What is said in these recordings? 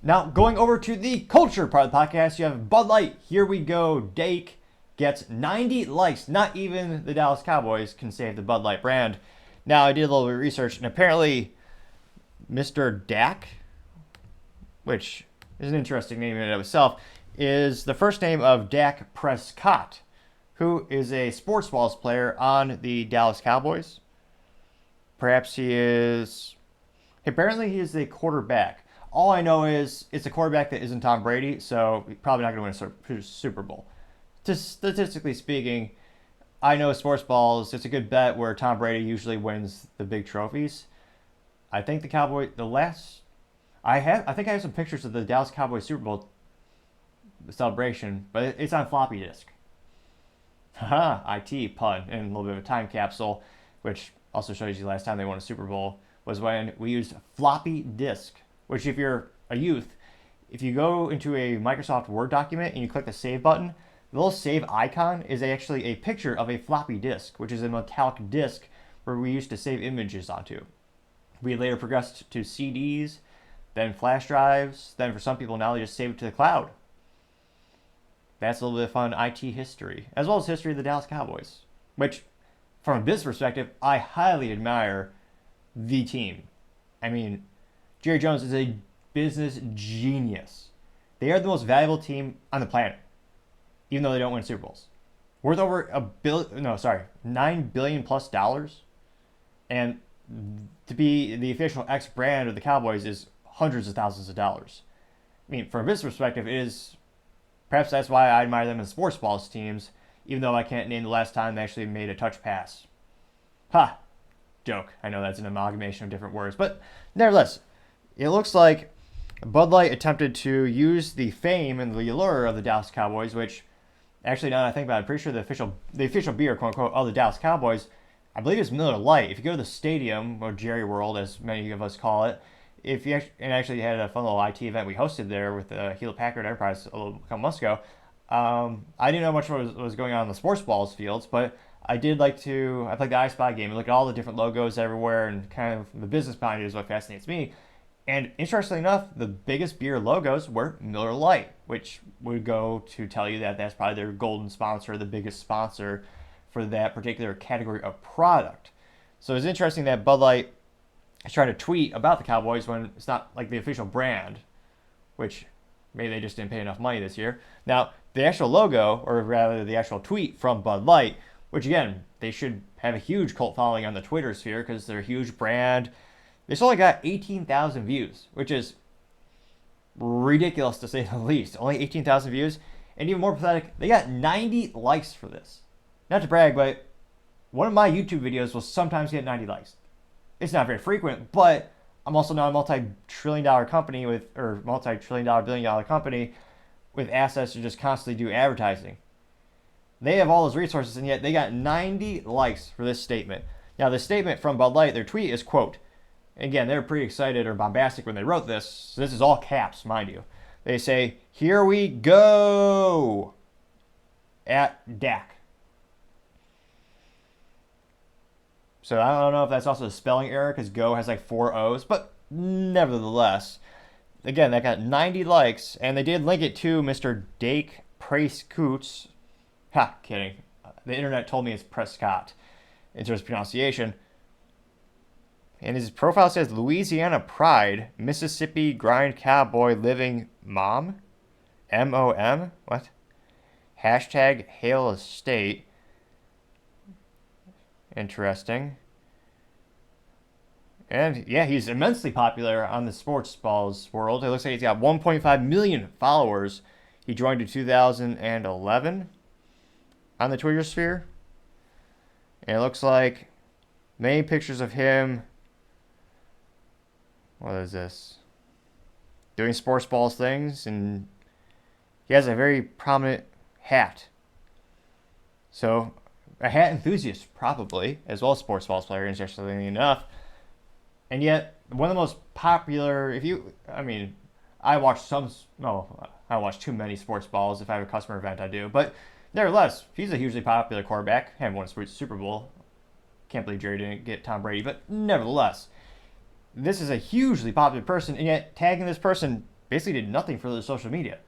Now, going over to the culture part of the podcast, you have Bud Light. Here we go. Dake gets 90 likes. Not even the Dallas Cowboys can save the Bud Light brand. Now, I did a little bit of research, and apparently Mr. Dak, which is an interesting name in and of itself, is the first name of Dak Prescott, who is a sports balls player on the Dallas Cowboys. Perhaps he is... Apparently he is a quarterback. All I know is it's a quarterback that isn't Tom Brady, so he's probably not going to win a Super Bowl. Just statistically speaking, I know sports balls, it's a good bet where Tom Brady usually wins the big trophies. I think the Cowboys, I think I have some pictures of the Dallas Cowboys Super Bowl celebration, but it's on floppy disk. Haha, IT pun, and a little bit of a time capsule, which also shows you last time they won a Super Bowl was when we used floppy disk, which if you're a youth, if you go into a Microsoft Word document and you click the save button, the little save icon is actually a picture of a floppy disk, which is a metallic disk where we used to save images onto. We later progressed to CDs, then flash drives, then for some people now they just save it to the cloud. That's a little bit of fun IT history, as well as history of the Dallas Cowboys, which, from a business perspective, I highly admire the team. I mean, Jerry Jones is a business genius. They are the most valuable team on the planet, even though they don't win Super Bowls. Worth over $9 billion plus dollars, and to be the official X brand of the Cowboys is hundreds of thousands of dollars. I mean, from a business perspective, it is perhaps that's why I admire them as sports balls teams, even though I can't name the last time they actually made a touch pass. Ha! Joke. I know that's an amalgamation of different words, but nevertheless, it looks like Bud Light attempted to use the fame and the allure of the Dallas Cowboys, which actually, now that I think about it, I'm pretty sure the official beer, quote unquote, of the Dallas Cowboys, I believe it's Miller Lite. If you go to the stadium, or Jerry World, as many of us call it, if you actually had a fun little IT event we hosted there with Hewlett Packard Enterprise a couple months ago. I didn't know much what was going on in the sports balls fields, but I played the I Spy game and look at all the different logos everywhere, and kind of the business behind it is what fascinates me. And interestingly enough, the biggest beer logos were Miller Lite, which would go to tell you that that's probably their golden sponsor, the biggest sponsor for that particular category of product. So it's interesting that Bud Light is trying to tweet about the Cowboys when it's not like the official brand, which maybe they just didn't pay enough money this year. Now, the actual logo, or rather the actual tweet from Bud Light, which again, they should have a huge cult following on the Twitter sphere because they're a huge brand. This only got 18,000 views, which is ridiculous to say the least. Only 18,000 views. And even more pathetic, they got 90 likes for this. Not to brag, but one of my YouTube videos will sometimes get 90 likes. It's not very frequent, but I'm also not a multi-trillion dollar company billion dollar company with assets to just constantly do advertising. They have all those resources, and yet they got 90 likes for this statement. Now, the statement from Bud Light, their tweet is, quote, again, they're pretty excited or bombastic when they wrote this. So this is all caps, mind you. They say, "Here we go at Dak." So I don't know if that's also a spelling error because go has like 4 O's, but nevertheless, again, that got 90 likes, and they did link it to Mr. Dake Prescott. Ha, kidding. The internet told me it's Prescott in terms of pronunciation. And his profile says Louisiana Pride, Mississippi Grind Cowboy Living Mom. M-O-M? What? Hashtag Hail Estate. Interesting. And yeah, he's immensely popular on the sports balls world. It looks like he's got 1.5 million followers. He joined in 2011 on the Twitter sphere. And it looks like many pictures of him. What is this? Doing sports balls things, and he has a very prominent hat. So, a hat enthusiast, probably, as well as sports balls player, interestingly enough. And yet, one of the most popular, I watch too many sports balls. If I have a customer event, I do. But nevertheless, he's a hugely popular quarterback. Haven't won a Super Bowl. Can't believe Jerry didn't get Tom Brady. But nevertheless, this is a hugely popular person, and yet tagging this person basically did nothing for the social media.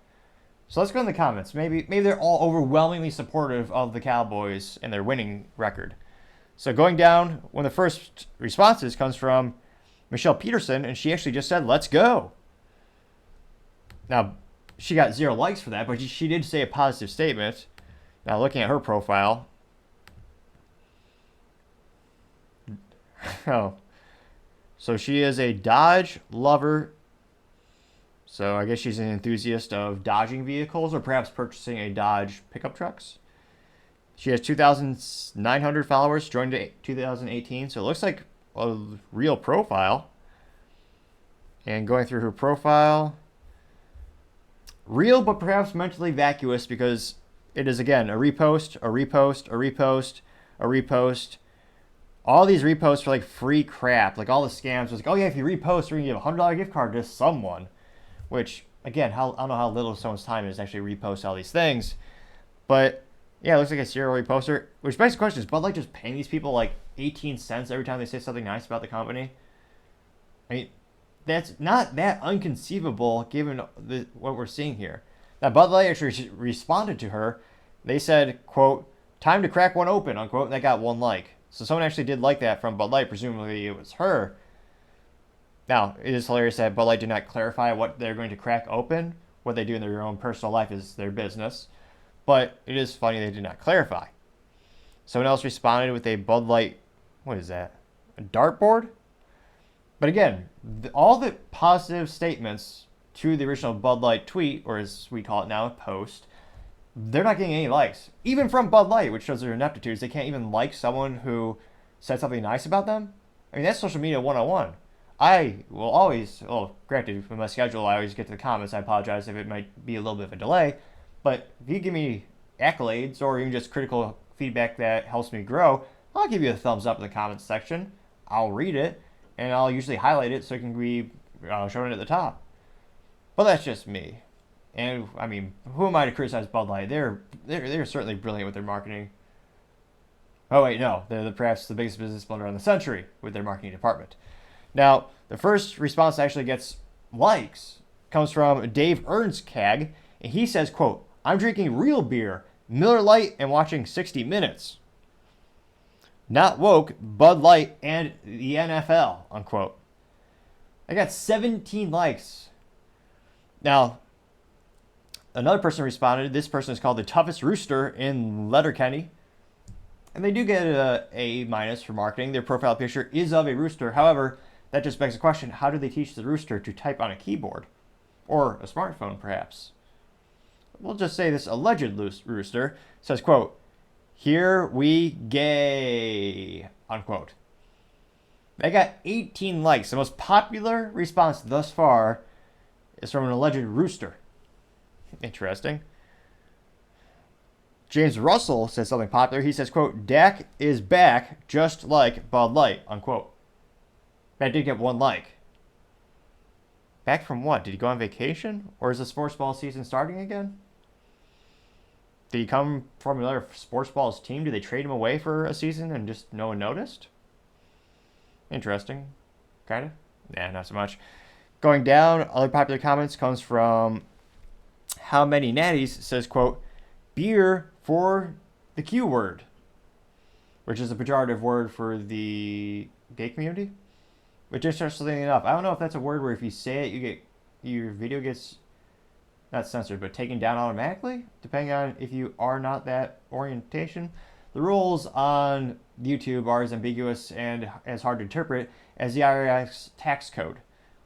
So let's go in the comments. Maybe they're all overwhelmingly supportive of the Cowboys and their winning record. So going down, one of the first responses comes from Michelle Peterson, and she actually just said, "Let's go." Now, she got 0 likes for that, but she did say a positive statement. Now, looking at her profile, oh, so she is a Dodge lover. So I guess she's an enthusiast of dodging vehicles or perhaps purchasing a Dodge pickup trucks. She has 2,900 followers, joined in 2018. So it looks like a real profile. And going through her profile, real but perhaps mentally vacuous, because it is, again, a repost, a repost, a repost, a repost. All these reposts for like free crap. Like all the scams was like, oh yeah, if you repost, we're going to give a $100 gift card to someone. Which, again, I don't know how little someone's time is to actually repost all these things. But, yeah, it looks like a serial reposter. Which begs the question, is Bud Light just paying these people like 18 cents every time they say something nice about the company? I mean, that's not that unconceivable given what we're seeing here. Now, Bud Light actually responded to her. They said, quote, "Time to crack one open," unquote, and that got 1 like. So someone actually did like that from Bud Light. Presumably it was her. Now, it is hilarious that Bud Light did not clarify what they're going to crack open. What they do in their own personal life is their business. But it is funny they did not clarify. Someone else responded with a Bud Light, what is that? A dartboard? But again, all the positive statements to the original Bud Light tweet, or as we call it now, a post, they're not getting any likes. Even from Bud Light, which shows their ineptitudes. They can't even like someone who said something nice about them. I mean, that's social media 101. I will always, well, granted, with my schedule, I always get to the comments. I apologize if it might be a little bit of a delay. But if you give me accolades or even just critical feedback that helps me grow, I'll give you a thumbs up in the comments section. I'll read it, and I'll usually highlight it so it can be shown at the top. But that's just me. And, I mean, who am I to criticize Bud Light? They're certainly brilliant with their marketing. Oh, wait, no. They're perhaps the biggest business blunder in the century with their marketing department. Now, the first response that actually gets likes comes from Dave Ernskag, and he says, quote, "I'm drinking real beer, Miller Lite, and watching 60 Minutes. Not woke, Bud Light, and the NFL," unquote. I got 17 likes. Now, another person responded. This person is called the toughest rooster in Letterkenny. And they do get an A- for marketing. Their profile picture is of a rooster. However, that just begs the question, how do they teach the rooster to type on a keyboard? Or a smartphone, perhaps? We'll just say this alleged rooster says, quote, "Here we gay," unquote. They got 18 likes. The most popular response thus far is from an alleged rooster. Interesting. James Russell says something popular. He says, quote, "Dak is back just like Bud Light," unquote. That did get 1 like. Back from what? Did he go on vacation? Or is the sports ball season starting again? Did he come from another sports balls team? Did they trade him away for a season and just no one noticed? Interesting. Kind of? Nah, not so much. Going down, other popular comments comes from How Many Natties says, quote, "Beer for the Q word," which is a pejorative word for the gay community. Which, interestingly enough, I don't know if that's a word where if you say it, your video gets not censored, but taken down automatically, depending on if you are not that orientation. The rules on YouTube are as ambiguous and as hard to interpret as the IRS tax code,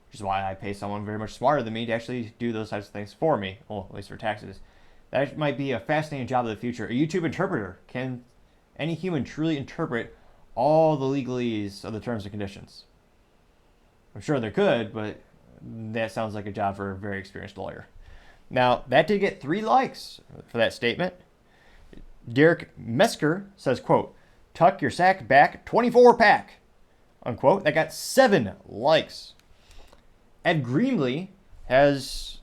which is why I pay someone very much smarter than me to actually do those types of things for me, well, at least for taxes. That might be a fascinating job of the future. A YouTube interpreter. Can any human truly interpret all the legalese of the terms and conditions? I'm sure they could, but that sounds like a job for a very experienced lawyer. Now, that did get 3 likes for that statement. Derek Mesker says, quote, "Tuck your sack back, 24-pack," unquote. That got 7 likes. Ed Greenlee has,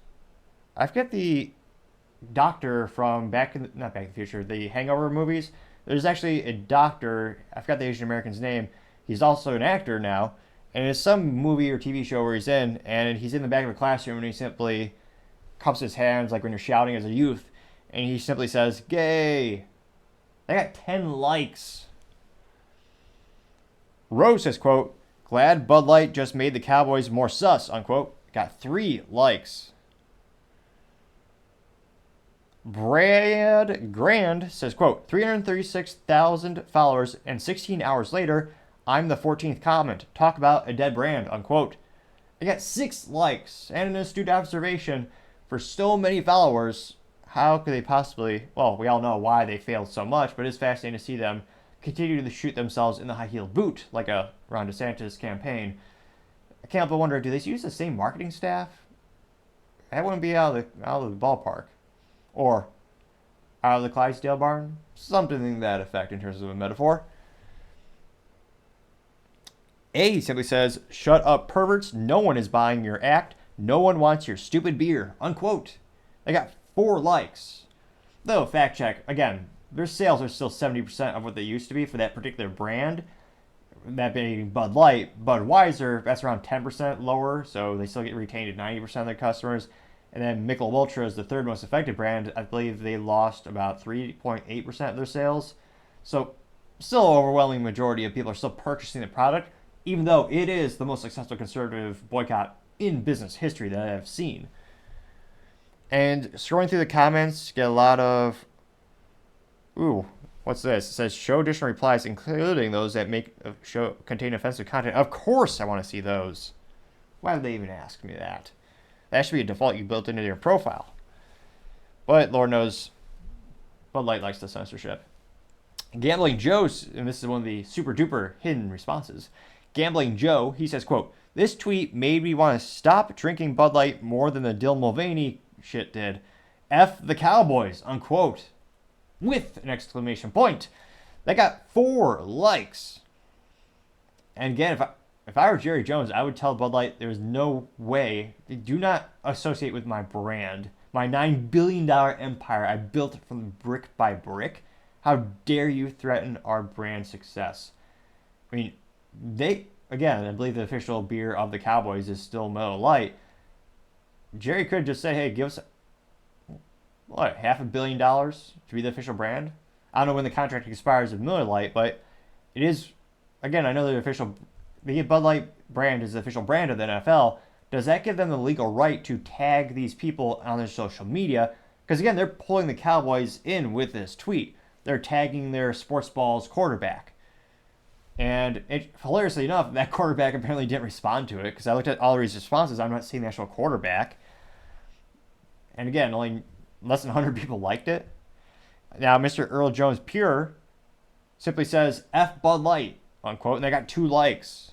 I forget the doctor from not Back in the Future, the Hangover movies. There's actually a doctor, I forgot the Asian American's name. He's also an actor now, And it's some movie or TV show where he's in, and he's in the back of a classroom, and he simply cups his hands like when you're shouting as a youth, and he simply says, "Gay." They got 10 likes. Rose says, quote, "Glad Bud Light just made the Cowboys more sus," unquote. Got 3 likes. Brad Grand says, quote, "336,000 followers, and 16 hours later, I'm the 14th comment. Talk about a dead brand," unquote. They got 6 likes, and an astute observation, for so many followers, how could they possibly, well, we all know why they failed so much, but it's fascinating to see them continue to shoot themselves in the high-heeled boot, like a Ron DeSantis campaign. I can't but wonder, do they use the same marketing staff? That wouldn't be out of the ballpark. Or out of the Clydesdale barn? Something to that effect in terms of a metaphor. A simply says, "Shut up, perverts. No one is buying your act. No one wants your stupid beer," unquote. They got 4 likes. Though, fact check, again, their sales are still 70% of what they used to be for that particular brand. That being Bud Light. Budweiser, that's around 10% lower, so they still get retained at 90% of their customers. And then Michelob Ultra is the third most affected brand. I believe they lost about 3.8% of their sales. So still an overwhelming majority of people are still purchasing the product, even though it is the most successful conservative boycott in business history that I've seen. And scrolling through the comments, get a lot of, ooh, what's this? It says, "Show additional replies, including those that contain offensive content." Of course I want to see those. Why would they even ask me that? That should be a default you built into your profile. But Lord knows, Bud Light likes the censorship. Gambling Joe, and this is one of the super duper hidden responses. Gambling Joe, he says, quote, "This tweet made me want to stop drinking Bud Light more than the Dylan Mulvaney shit did. F the Cowboys," unquote. With an exclamation point. They got 4 likes. And again, if I were Jerry Jones, I would tell Bud Light there's no way. Do not associate with my brand. My $9 billion empire I built from brick by brick. How dare you threaten our brand success? I mean, again, I believe the official beer of the Cowboys is still Miller Lite. Jerry could just say, "Hey, give us, what, $500 million to be the official brand?" I don't know when the contract expires of Miller Lite, but it is, again, I know the Bud Light brand is the official brand of the NFL. Does that give them the legal right to tag these people on their social media? Because again, they're pulling the Cowboys in with this tweet. They're tagging their sports balls quarterback. And hilariously enough, that quarterback apparently didn't respond to it, because I looked at all of his responses. I'm not seeing the actual quarterback. And again, only less than 100 people liked it. Now, Mr. Earl Jones Pure simply says, "F Bud Light," unquote, and they got 2 likes.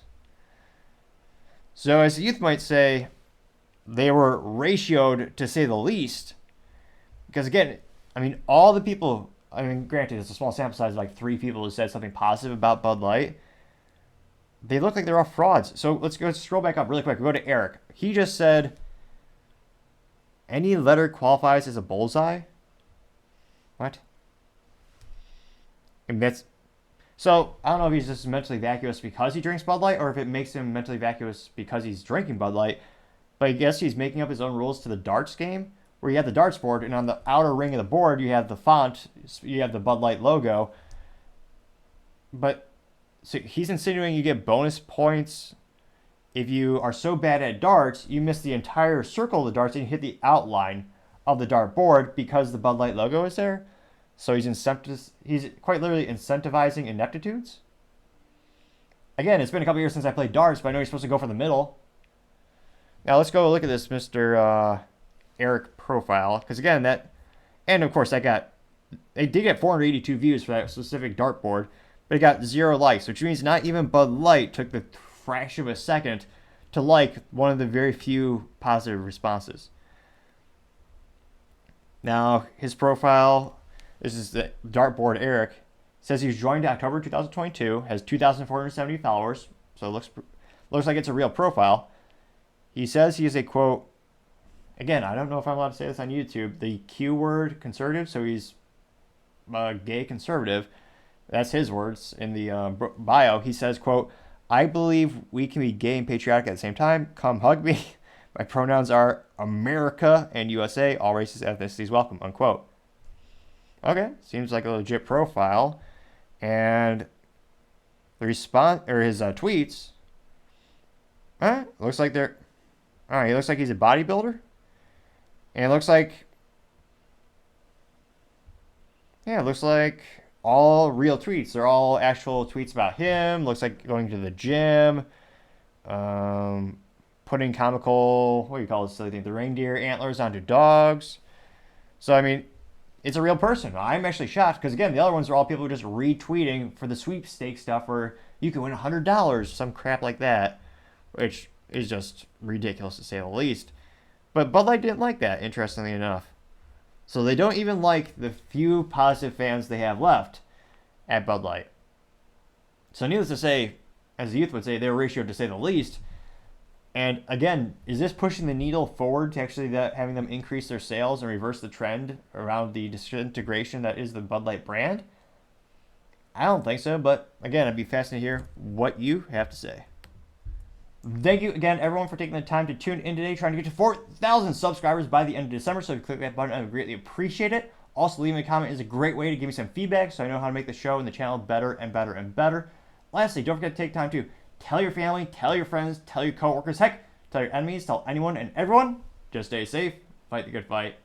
So as the youth might say, they were ratioed, to say the least. Because again, I mean, all the people, I mean, granted, it's a small sample size of like 3 people who said something positive about Bud Light. They look like they're all frauds. So let's scroll back up really quick. We'll go to Eric. He just said, "Any letter qualifies as a bullseye?" What? And that's, so I don't know if he's just mentally vacuous because he drinks Bud Light, or if it makes him mentally vacuous because he's drinking Bud Light. But I guess he's making up his own rules to the darts game, where you have the darts board, and on the outer ring of the board, you have the font, you have the Bud Light logo. But so he's insinuating you get bonus points if you are so bad at darts, you miss the entire circle of the darts and you hit the outline of the dart board because the Bud Light logo is there. So he's quite literally incentivizing ineptitudes. Again, it's been a couple years since I played darts, but I know you're supposed to go for the middle. Now let's go look at this Mr. Eric profile, because again, and of course they did get 482 views for that specific dartboard, but it got 0 likes, which means not even Bud Light took the fraction of a second to like one of the very few positive responses. Now his profile, this is the dartboard Eric, says he's joined in October 2022, has 2,470 followers, so it looks like it's a real profile. He says he is a, quote, again, I don't know if I'm allowed to say this on YouTube, the Q word conservative, so he's a gay conservative. That's his words in the bio. He says, quote, I believe we can be gay and patriotic at the same time. Come hug me. My pronouns are America and USA. All races, ethnicities welcome, unquote. Okay, seems like a legit profile. And the response, or his tweets, looks like they're, all right, he looks like he's a bodybuilder. And it looks like, yeah, it looks like all real tweets. They're all actual tweets about him. Looks like going to the gym, putting comical, what do you call this silly thing, the reindeer antlers onto dogs. So, I mean, it's a real person. I'm actually shocked because, again, the other ones are all people just retweeting for the sweepstakes stuff where you can win $100, some crap like that, which is just ridiculous to say the least. But Bud Light didn't like that, interestingly enough. So they don't even like the few positive fans they have left at Bud Light. So needless to say, as the youth would say, they're ratioed to say the least. And again, is this pushing the needle forward to actually having them increase their sales and reverse the trend around the disintegration that is the Bud Light brand? I don't think so, but again, I'd be fascinated to hear what you have to say. Thank you again, everyone, for taking the time to tune in today, trying to get to 4,000 subscribers by the end of December. So if you click that button, I would greatly appreciate it. Also, leaving a comment is a great way to give me some feedback so I know how to make the show and the channel better and better and better. Lastly, don't forget to take time to tell your family, tell your friends, tell your coworkers, heck, tell your enemies, tell anyone and everyone. Just stay safe, fight the good fight.